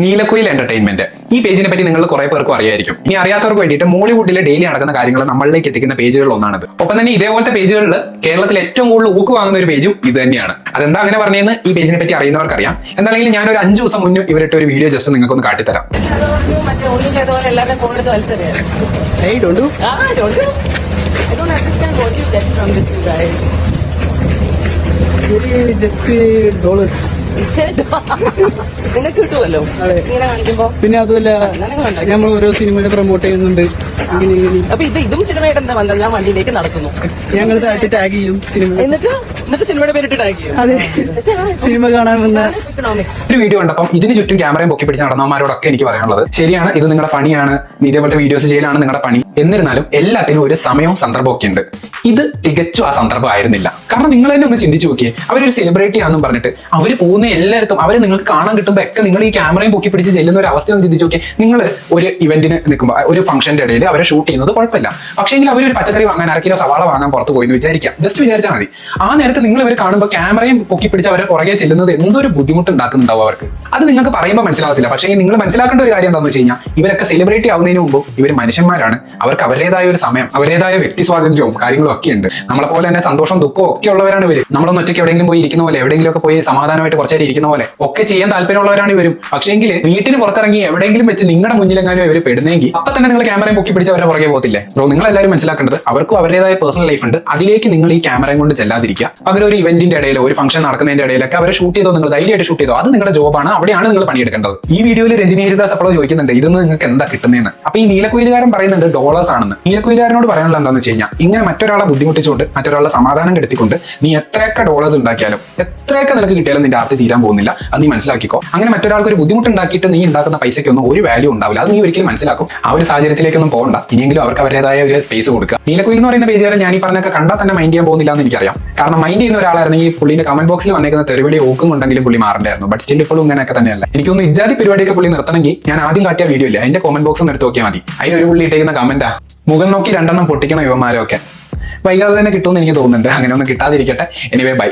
Neelakuyil entertainment. ഈ പേജിനെ പറ്റി നിങ്ങൾ കുറെ പേർക്കും അറിയായിരിക്കും. ഇനി അറിയാത്തവർക്ക് വേണ്ടിയിട്ട് മോളിവുഡിലെ ഡെയിലി നടക്കുന്ന കാര്യങ്ങൾ നമ്മളിലേക്ക് എത്തിക്കുന്ന പേജുകളിൽ ഒന്നാണിത്. ഒപ്പം തന്നെ ഇതേപോലത്തെ പേജുകളിൽ കേരളത്തിൽ ഏറ്റവും കൂടുതൽ ഊക്ക് വാങ്ങുന്ന ഒരു പേജും ഇത് തന്നെയാണ്. അതെന്താ അങ്ങനെ പറഞ്ഞതെന്ന് ഈ പേജിനെ പറ്റി അറിയുന്നവർക്ക് അറിയാം. എന്താണെങ്കിലും ഞാൻ ഒരു 5 ദിവസം മുന്നേ ഇവരിട്ട ഒരു വീഡിയോ ജസ്റ്റ് നിങ്ങൾക്ക് ഒന്ന് കാട്ടിത്തരാം. നിനക്ക് കിട്ടുമല്ലോ ഇങ്ങനെ കാണിക്കുമ്പോ. പിന്നെ അതുമല്ല നമ്മൾ ഓരോ സിനിമയുടെ പ്രൊമോട്ട് ചെയ്യുന്നുണ്ട്. അപ്പൊ ഇതും സിനിമയായിട്ട് എന്താ ബന്ധം? ഞാൻ വണ്ടിയിലേക്ക് നടക്കുന്നു, ഞങ്ങൾ ടാഗ് ചെയ്യും സിനിമ, എന്നിട്ട് സിനിമയുടെ പേരിട്ട് ടാഗ് ചെയ്യും. അതെ, സിനിമ കാണാൻ വന്ന ഒരു വീഡിയോ കണ്ടപ്പം ഇതിന് ചുറ്റും ക്യാമറയും പൊക്കി പിടിച്ച് നടന്നവന്മാരോടൊക്കെ എനിക്ക് പറയാനുള്ളത്, ശരിയാണ്, ഇത് നിങ്ങളുടെ പണിയാണ്, ഇതേപോലത്തെ വീഡിയോസ് ചെയ്യലാണ് നിങ്ങളുടെ പണി. എന്നിരുന്നാലും എല്ലാത്തിനും ഒരു സമയവും സന്ദർഭമൊക്കെ ഉണ്ട്. ഇത് തികച്ചും ആ സന്ദർഭം ആയിരുന്നില്ല. കാരണം നിങ്ങൾ തന്നെ ഒന്ന് ചിന്തിച്ചു നോക്കിയേ, അവരൊരു സെലിബ്രിറ്റി ആണെന്നും പറഞ്ഞിട്ട് അവർ പോകുന്ന എല്ലായിടത്തും അവരെ നിങ്ങൾക്ക് കാണാൻ കിട്ടുമ്പോൾ ഒക്കെ നിങ്ങൾ ഈ ക്യാമറയും പൊക്കി പിടിച്ച് ചെല്ലുന്ന ഒരു അവസ്ഥ ഒന്ന് ചിന്തിച്ചു നോക്കിയേ. നിങ്ങൾ ഒരു ഇവന്റിന് നിൽക്കുമ്പോൾ, ഒരു ഫംഗ്ഷന്റെ ഇടയിൽ അവരെ ഷൂട്ട് ചെയ്യുന്നത് കുഴപ്പമില്ല. പക്ഷേങ്കിൽ അവരൊരു പച്ചക്കറി വാങ്ങാൻ, 1 കിലോ സവാള വാങ്ങാൻ പുറത്ത് പോയി എന്ന് വിചാരിക്കാം. ജസ്റ്റ് വിചാരിച്ചാൽ മതി. ആ നേരത്ത് നിങ്ങൾ ഇവരെ കാണുമ്പോൾ ക്യാമറയും പൊക്കി പിടിച്ച് അവരെ പുറകെ ചെല്ലുന്നത് എന്തൊരു ബുദ്ധിമുട്ട് ഉണ്ടാക്കുന്നുണ്ടാവും അവർക്ക്. അത് നിങ്ങൾക്ക് പറയുമ്പോൾ മനസ്സിലാവത്തില്ല. പക്ഷേ നിങ്ങൾ മനസ്സിലാക്കേണ്ട ഒരു കാര്യം എന്താണെന്ന് വെച്ച് കഴിഞ്ഞാൽ, ഇവരൊക്കെ സെലിബ്രിറ്റി ആവുന്നതിന് മുമ്പ് ഇവർ മനുഷ്യന്മാരാണ്. അവർക്ക് അവരുടേതായ ഒരു സമയം, അവരുടേതായ വ്യക്തി സ്വാതന്ത്ര്യവും കാര്യങ്ങളും ഒക്കെ ഉണ്ട്. നമ്മളെ പോലെ തന്നെ സന്തോഷം ദുഃഖവും ഒക്കെ ഉള്ളവരാണ് ഇവർ. നമ്മളൊന്ന് ഒറ്റയ്ക്ക് എവിടെയെങ്കിലും പോയി ഇരിക്കുന്ന പോലെ, എവിടെയെങ്കിലും ഒക്കെ പോയി സമാധാനമായിട്ട് കുറച്ചേരം ഇരിക്കുന്ന പോലെ ഒക്കെ ചെയ്യാൻ താല്പര്യമുള്ളവരാണ് ഇവരും. പക്ഷേങ്കിൽ വീട്ടിന് പുറത്തിറങ്ങി എവിടെയെങ്കിലും വെച്ച് നിങ്ങളുടെ മുന്നിലെങ്ങാനും ഇവർ പെടുന്നെങ്കിൽ അപ്പൊ തന്നെ നിങ്ങൾ ക്യാമറയും പൊക്കി പിടിച്ച് അവരെ പുറകെ പോകത്തില്ലേ? ബ്രോ, നിങ്ങൾ എല്ലാവരും മനസ്സിലാക്കേണ്ടത്, അവർക്കും അവരുടേതായ പേഴ്സണൽ ലൈഫ് ഉണ്ട്. അതിലേക്ക് നിങ്ങൾ ഈ ക്യാമറയും കൊണ്ട് ചെല്ലാതിരിക്കുക. പകരം ഒരു ഇവന്റിന്റെ ഇടയിലോ ഒരു ഫംഗ്ഷൻ നടക്കുന്നതിന്റെ ഇടയിലൊക്കെ അവരെ ഷൂട്ട് ചെയ്തോ, നിങ്ങൾ ധൈര്യമായിട്ട് ഷൂട്ട് ചെയ്തോ. അത് നിങ്ങളുടെ ജോബാണ്, അവിടെയാണ് നിങ്ങൾ പണിയെടുക്കേണ്ടത്. ഈ വീഡിയോയിൽ രജനി ഹരിദാസ് അപ്പോൾ ചോദിക്കുന്നുണ്ട്, ഇതൊന്നും നിങ്ങൾക്ക് എന്താ കിട്ടുന്നതെന്ന്. അപ്പൊ ഈ നീലക്കുയിലുകാരൻ പറയുന്നുണ്ട് ഡോളേഴ്സ് ആണെന്ന്. നീലക്കുയിലുകാരനോട് പറയാനുള്ള എന്താണെന്ന് വെച്ച് കഴിഞ്ഞാൽ, ഇങ്ങനെ മറ്റൊരാളെ ബുദ്ധിമുട്ടിച്ചുകൊണ്ട്, മറ്റൊരാളെ സമാധാനം കെടുത്തിക്കൊണ്ട് നീ എത്രയൊക്കെ ഡോളേഴ്സ് ഉണ്ടാക്കിയാലും, എത്രയൊക്കെ നിനക്ക് കിട്ടിയാലും നിന്റെ ആർത്തി തീരാൻ പോകുന്നില്ല. അത് നീ മനസ്സിലാക്കിക്കോ. അങ്ങനെ മറ്റൊരാൾക്ക് ഒരു ബുദ്ധിമുട്ടുണ്ടാക്കിയിട്ട് നീ ഉണ്ടാക്കുന്ന പൈസയ്ക്കൊന്നും ഒരു വാല്യൂ ഉണ്ടാവില്ല. അത് നീ ഒരിക്കലും മനസ്സിലാക്കും. ആ ഒരു സാഹചര്യത്തിലേക്കൊന്നും പോകണ്ട. ഇനിയെങ്കിലും അവർക്ക് അവരുടേതായ ഒരു സ്പേസ് കൊടുക്കുക. നീലക്കുയിൽ എന്ന് പറയുന്ന പേജുകാരൻ ഞാൻ ഈ പറഞ്ഞൊക്കെ കണ്ടാൽ തന്നെ മൈൻഡ് ചെയ്യാൻ പോകുന്നില്ല എന്ന് എനിക്കറിയാം. കാരണം മൈൻഡ് ചെയ്യുന്ന ഒരാളായിരുന്നെങ്കിൽ പുള്ളിന്റെ കമന്റ് ബോക്സിൽ വന്നേക്കുന്ന തെരുവിളി ഓക്കുന്നുണ്ടെങ്കിലും പുള്ളി മാറണ്ടായിരുന്നു. ബട്ട് സ്റ്റിൽ ഇപ്പോഴും ഇങ്ങനെയൊക്കെ തന്നെയല്ല. എനിക്കൊന്ന് ഇജാതി പരിപാടിയൊക്കെ പുള്ളി നിർത്തണമെങ്കിൽ ഞാൻ ആദ്യം കാട്ടിയ വീഡിയോ ഇല്ല, അതിന്റെ കമന്റ് ബോക്സ് ഒന്ന് എടുത്ത് നോക്കിയാൽ മതി. അതിനൊരു പുള്ളി ഇട്ടേക്കുന്ന കമന്റാ, മുഖം നോക്കി 2 പൊട്ടിക്കണം ഇവന്മാരൊക്കെ. വൈകാതെ തന്നെ കിട്ടുമെന്ന് എനിക്ക് തോന്നുന്നുണ്ട്. അങ്ങനെ ഒന്നും കിട്ടാതിരിക്കട്ടെ. Anyway by.